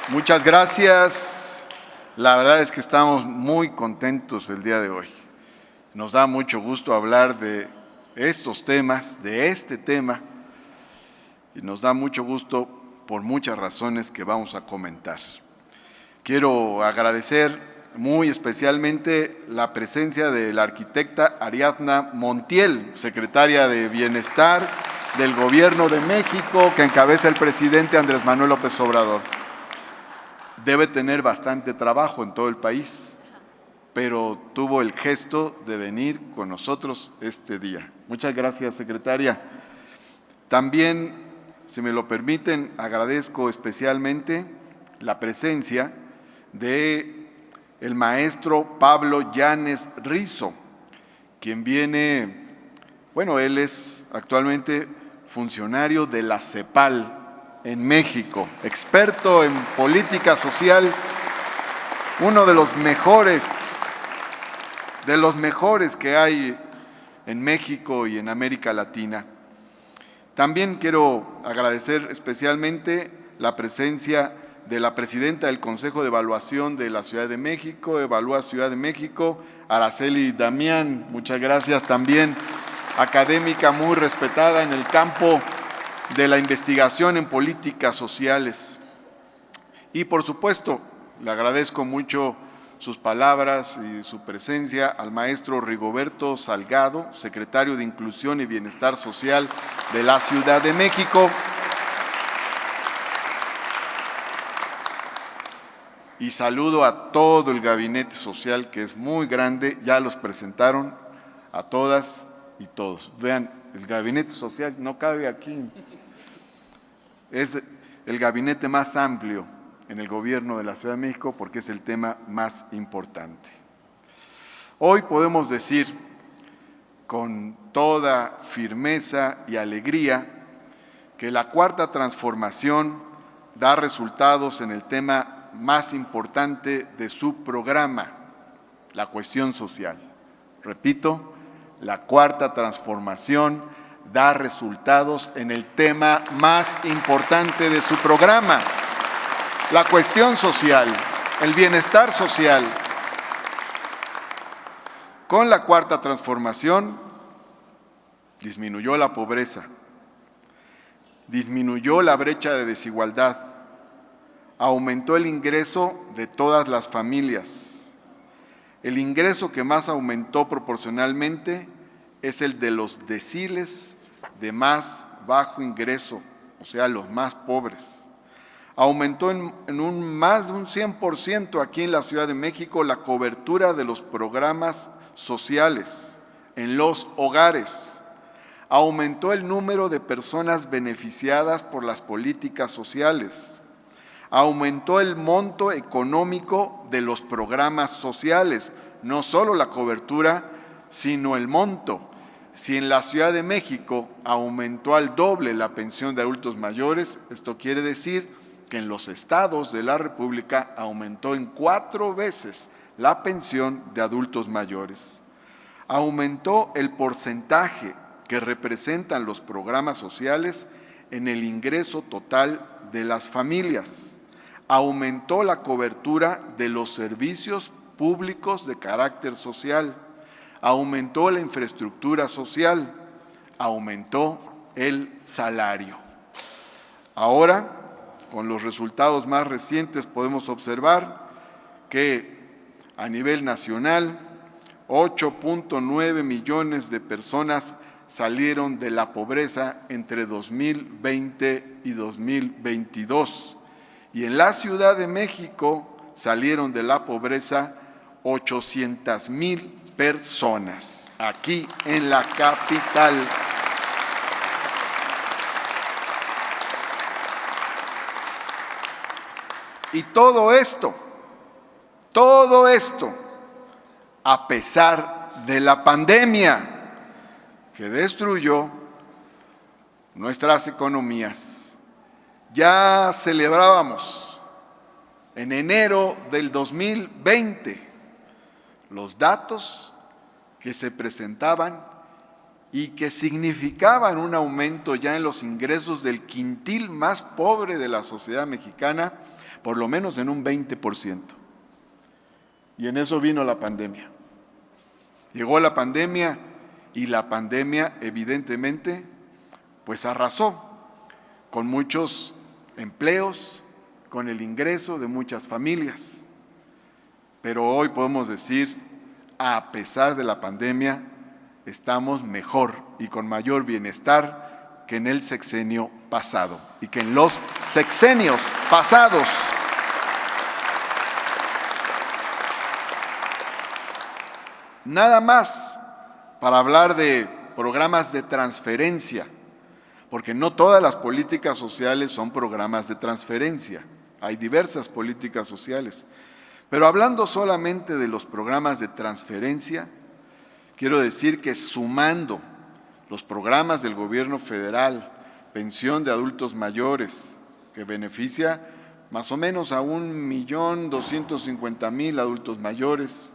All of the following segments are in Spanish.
Muchas gracias. La verdad es que estamos muy contentos el día de hoy. Nos da mucho gusto hablar de estos temas, de este tema, y nos da mucho gusto por muchas razones que vamos a comentar. Quiero agradecer muy especialmente la presencia de la arquitecta Ariadna Montiel, secretaria de Bienestar del Gobierno de México, que encabeza el presidente Andrés Manuel López Obrador. Debe tener bastante trabajo en todo el país, pero tuvo el gesto de venir con nosotros este día. Muchas gracias, secretaria. También, si me lo permiten, agradezco especialmente la presencia de el maestro Pablo Llanes Rizo, quien viene, él es actualmente funcionario de la CEPAL en México, experto en política social, uno de los mejores que hay en México y en América Latina. También quiero agradecer especialmente la presencia de la presidenta del Consejo de Evaluación de la Ciudad de México, Evalúa Ciudad de México, Araceli Damián. Muchas gracias también, académica muy respetada en el campo de la investigación en políticas sociales. Y por supuesto, le agradezco mucho sus palabras y su presencia al maestro Rigoberto Salgado, secretario de Inclusión y Bienestar Social de la Ciudad de México. Y saludo a todo el gabinete social, que es muy grande, ya los presentaron a todas y todos. Vean, el gabinete social no cabe aquí. Es el gabinete más amplio en el gobierno de la Ciudad de México porque es el tema más importante. Hoy podemos decir con toda firmeza y alegría que la Cuarta Transformación da resultados en el tema más importante de su programa, la cuestión social. Repito, la Cuarta Transformación da resultados en el tema más importante de su programa, la cuestión social, el bienestar social. Con la Cuarta Transformación disminuyó la pobreza, disminuyó la brecha de desigualdad, aumentó el ingreso de todas las familias. El ingreso que más aumentó proporcionalmente es el de los deciles de más bajo ingreso, o sea, los más pobres. Aumentó en más de un 100% aquí en la Ciudad de México la cobertura de los programas sociales en los hogares. Aumentó el número de personas beneficiadas por las políticas sociales. Aumentó el monto económico de los programas sociales, no solo la cobertura, sino el monto. Si en la Ciudad de México aumentó al doble la pensión de adultos mayores, esto quiere decir que en los estados de la República aumentó en 4 veces la pensión de adultos mayores. Aumentó el porcentaje que representan los programas sociales en el ingreso total de las familias. Aumentó la cobertura de los servicios públicos de carácter social. Aumentó la infraestructura social, aumentó el salario. Ahora, con los resultados más recientes, podemos observar que a nivel nacional, 8.9 millones de personas salieron de la pobreza entre 2020 y 2022. Y en la Ciudad de México salieron de la pobreza 800,000 personas, aquí en la capital. Y todo esto, a pesar de la pandemia que destruyó nuestras economías. Ya celebrábamos en enero del 2020 los datos que se presentaban y que significaban un aumento ya en los ingresos del quintil más pobre de la sociedad mexicana, por lo menos en un 20%. Y en eso vino la pandemia. Llegó la pandemia y la pandemia evidentemente pues arrasó con muchos empleos, con el ingreso de muchas familias. Pero hoy podemos decir, a pesar de la pandemia, estamos mejor y con mayor bienestar que en el sexenio pasado y que en los sexenios pasados. Nada más para hablar de programas de transferencia, porque no todas las políticas sociales son programas de transferencia, hay diversas políticas sociales. Pero hablando solamente de los programas de transferencia, quiero decir que sumando los programas del gobierno federal, pensión de adultos mayores, que beneficia más o menos a 1.250.000 adultos mayores,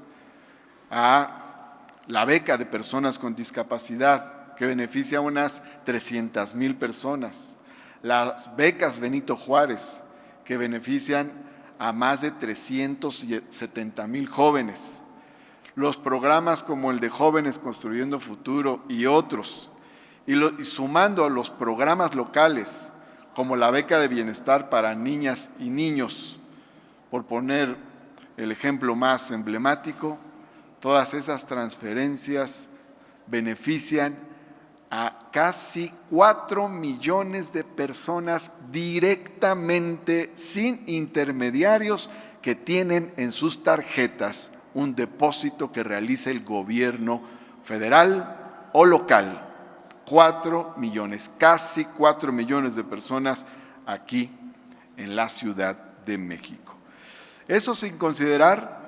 a la beca de personas con discapacidad, que beneficia a unas 300.000 personas, las becas Benito Juárez, que benefician a más de 370.000 jóvenes, los programas como el de Jóvenes Construyendo Futuro y otros, y sumando a los programas locales, como la beca de bienestar para niñas y niños, por poner el ejemplo más emblemático, todas esas transferencias benefician a casi 4 millones de personas directamente, sin intermediarios, que tienen en sus tarjetas un depósito que realiza el gobierno federal o local. 4 millones, casi 4 millones de personas aquí en la Ciudad de México. Eso sin considerar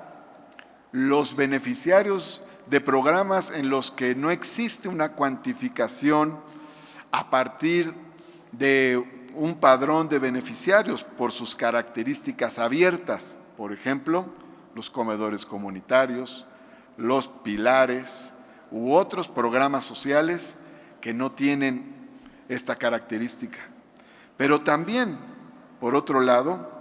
los beneficiarios de programas en los que no existe una cuantificación a partir de un padrón de beneficiarios por sus características abiertas, por ejemplo, los comedores comunitarios, los pilares u otros programas sociales que no tienen esta característica. Pero también, por otro lado,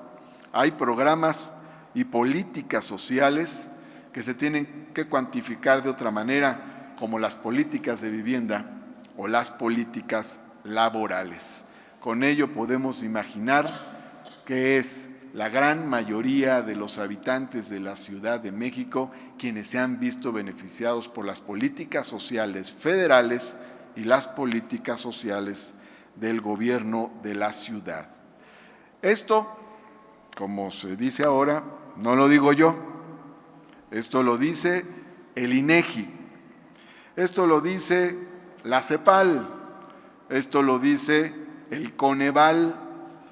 hay programas y políticas sociales que se tienen que cuantificar de otra manera, como las políticas de vivienda o las políticas laborales. Con ello podemos imaginar que es la gran mayoría de los habitantes de la Ciudad de México quienes se han visto beneficiados por las políticas sociales federales y las políticas sociales del gobierno de la ciudad. Esto, como se dice ahora, no lo digo yo. Esto lo dice el INEGI, esto lo dice la CEPAL, esto lo dice el Coneval,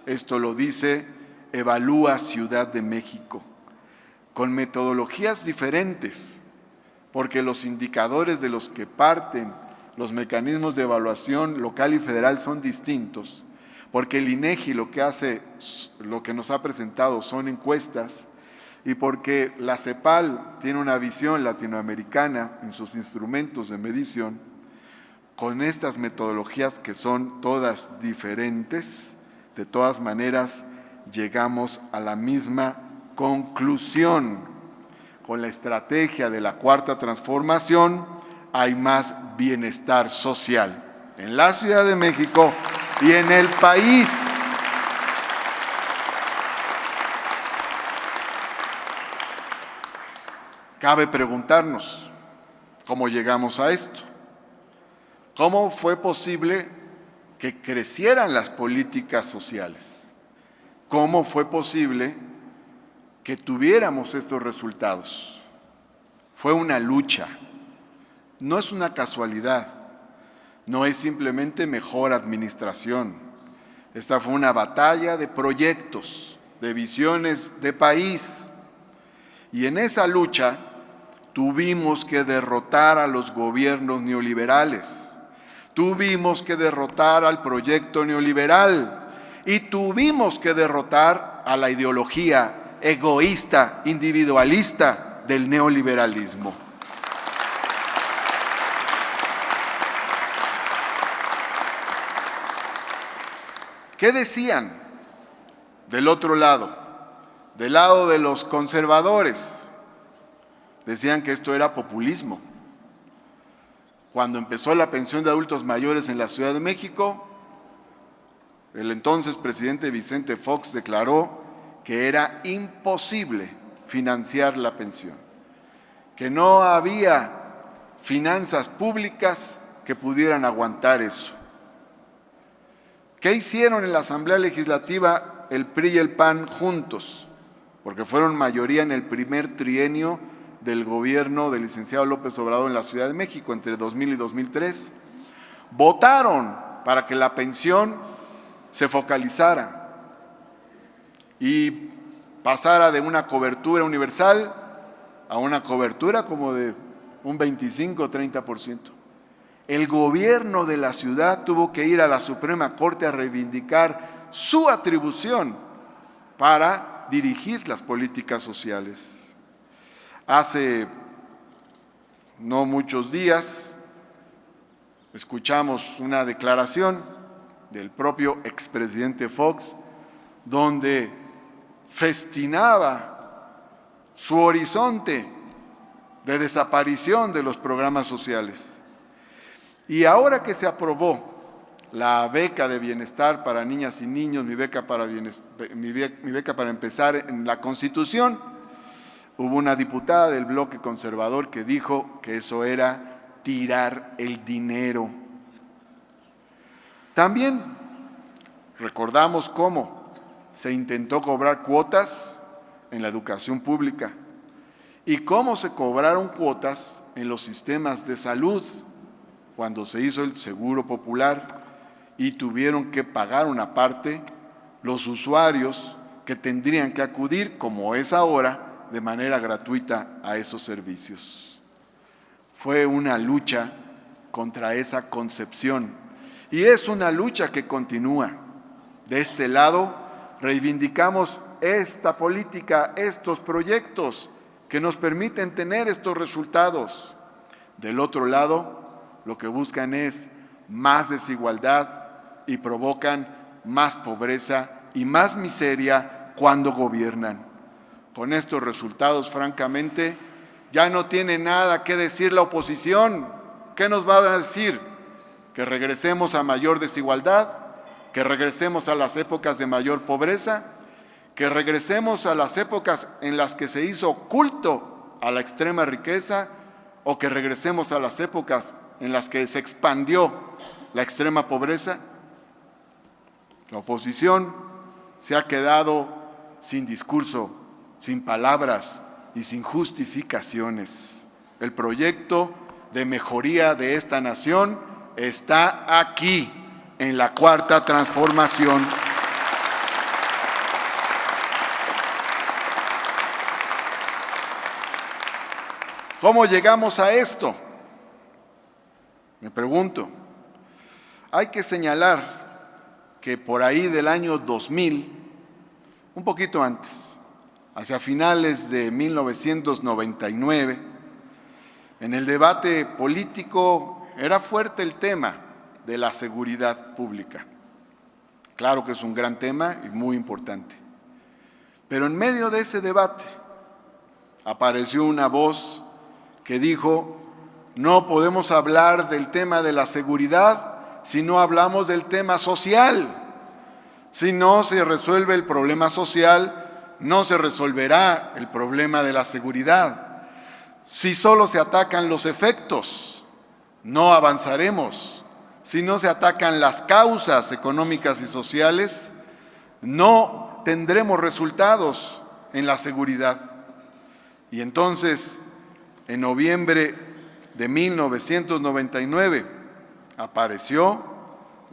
esto lo dice Evalúa Ciudad de México, con metodologías diferentes, porque los indicadores de los que parten los mecanismos de evaluación local y federal son distintos, porque el INEGI lo que nos ha presentado son encuestas, y porque la CEPAL tiene una visión latinoamericana en sus instrumentos de medición. Con estas metodologías que son todas diferentes, de todas maneras llegamos a la misma conclusión. Con la estrategia de la Cuarta Transformación hay más bienestar social en la Ciudad de México y en el país. Cabe preguntarnos, ¿cómo llegamos a esto? ¿Cómo fue posible que crecieran las políticas sociales? ¿Cómo fue posible que tuviéramos estos resultados? Fue una lucha, no es una casualidad, no es simplemente mejor administración. Esta fue una batalla de proyectos, de visiones de país, y en esa lucha tuvimos que derrotar a los gobiernos neoliberales, tuvimos que derrotar al proyecto neoliberal y tuvimos que derrotar a la ideología egoísta, individualista del neoliberalismo. ¿Qué decían del otro lado? Del lado de los conservadores. Decían que esto era populismo. Cuando empezó la pensión de adultos mayores en la Ciudad de México, el entonces presidente Vicente Fox declaró que era imposible financiar la pensión, que no había finanzas públicas que pudieran aguantar eso. ¿Qué hicieron en la Asamblea Legislativa el PRI y el PAN juntos? Porque fueron mayoría en el primer trienio del gobierno del licenciado López Obrador en la Ciudad de México, entre 2000 y 2003. Votaron para que la pensión se focalizara y pasara de una cobertura universal a una cobertura como de un 25 o 30%. El gobierno de la ciudad tuvo que ir a la Suprema Corte a reivindicar su atribución para dirigir las políticas sociales. Hace no muchos días escuchamos una declaración del propio expresidente Fox, donde festinaba su horizonte de desaparición de los programas sociales. Y ahora que se aprobó la beca de bienestar para niñas y niños, mi beca para empezar en la Constitución, hubo una diputada del bloque conservador que dijo que eso era tirar el dinero. También recordamos cómo se intentó cobrar cuotas en la educación pública y cómo se cobraron cuotas en los sistemas de salud cuando se hizo el Seguro Popular y tuvieron que pagar una parte los usuarios que tendrían que acudir, como es ahora, de manera gratuita a esos servicios. Fue una lucha contra esa concepción y es una lucha que continúa. De este lado, reivindicamos esta política, estos proyectos que nos permiten tener estos resultados. Del otro lado, lo que buscan es más desigualdad y provocan más pobreza y más miseria cuando gobiernan. Con estos resultados, francamente, ya no tiene nada que decir la oposición. ¿Qué nos va a decir? ¿Que regresemos a mayor desigualdad? ¿Que regresemos a las épocas de mayor pobreza? ¿Que regresemos a las épocas en las que se hizo culto a la extrema riqueza? ¿O que regresemos a las épocas en las que se expandió la extrema pobreza? La oposición se ha quedado sin discurso, sin palabras y sin justificaciones. El proyecto de mejoría de esta nación está aquí, en la Cuarta Transformación. ¿Cómo llegamos a esto? Me pregunto. Hay que señalar que por ahí del año 2000, un poquito antes, hacia finales de 1999, en el debate político era fuerte el tema de la seguridad pública. Claro que es un gran tema y muy importante. Pero en medio de ese debate apareció una voz que dijo: no podemos hablar del tema de la seguridad si no hablamos del tema social. Si no se resuelve el problema social, no se resolverá el problema de la seguridad. Si solo se atacan los efectos, no avanzaremos. Si no se atacan las causas económicas y sociales, no tendremos resultados en la seguridad. Y entonces, en noviembre de 1999, apareció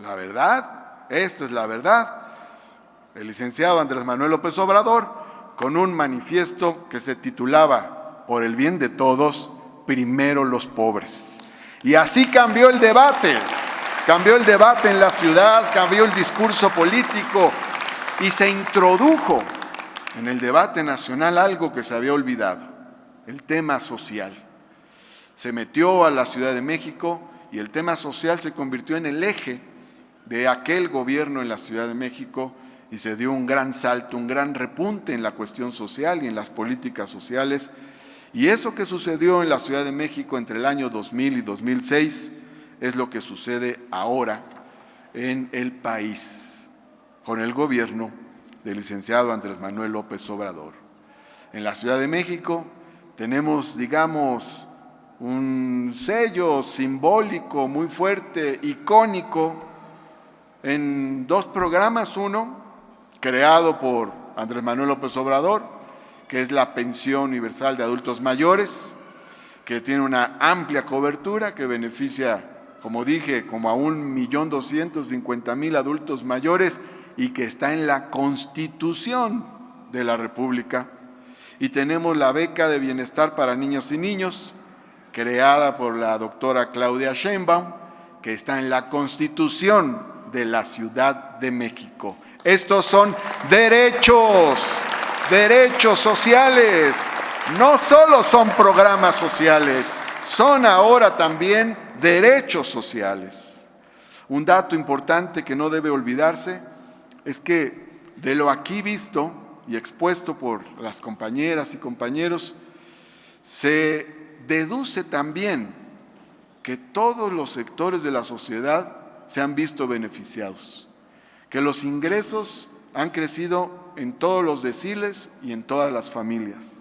la verdad, esta es la verdad, el licenciado Andrés Manuel López Obrador, con un manifiesto que se titulaba: por el bien de todos, primero los pobres. Y así cambió el debate en la ciudad, cambió el discurso político y se introdujo en el debate nacional algo que se había olvidado, el tema social. Se metió a la Ciudad de México y el tema social se convirtió en el eje de aquel gobierno en la Ciudad de México y se dio un gran salto, un gran repunte en la cuestión social y en las políticas sociales. Y eso que sucedió en la Ciudad de México entre el año 2000 y 2006 es lo que sucede ahora en el país con el gobierno del licenciado Andrés Manuel López Obrador. En la Ciudad de México tenemos, digamos, un sello simbólico muy fuerte, icónico, en dos programas. Uno, creado por Andrés Manuel López Obrador, que es la Pensión Universal de Adultos Mayores, que tiene una amplia cobertura, que beneficia, como dije, como a 1.250.000 adultos mayores y que está en la Constitución de la República. Y tenemos la Beca de Bienestar para Niños y Niños, creada por la doctora Claudia Sheinbaum, que está en la Constitución de la Ciudad de México. Estos son derechos sociales. No solo son programas sociales, son ahora también derechos sociales. Un dato importante que no debe olvidarse es que de lo aquí visto y expuesto por las compañeras y compañeros, se deduce también que todos los sectores de la sociedad se han visto beneficiados, que los ingresos han crecido en todos los deciles y en todas las familias.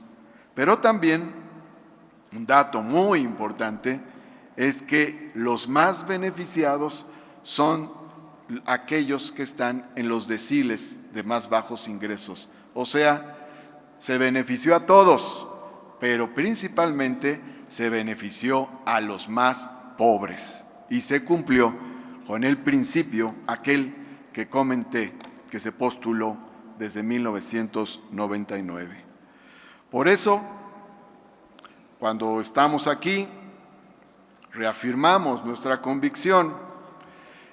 Pero también, un dato muy importante, es que los más beneficiados son aquellos que están en los deciles de más bajos ingresos. O sea, se benefició a todos, pero principalmente se benefició a los más pobres. Y se cumplió con el principio, aquel que comenté, que se postuló desde 1999. Por eso, cuando estamos aquí, reafirmamos nuestra convicción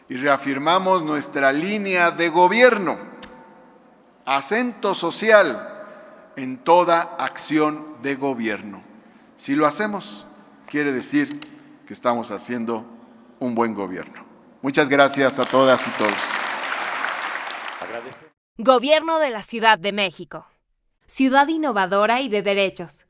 y reafirmamos nuestra línea de gobierno, acento social en toda acción de gobierno. Si lo hacemos, quiere decir que estamos haciendo un buen gobierno. Muchas gracias a todas y todos. Gobierno de la Ciudad de México. Ciudad innovadora y de derechos.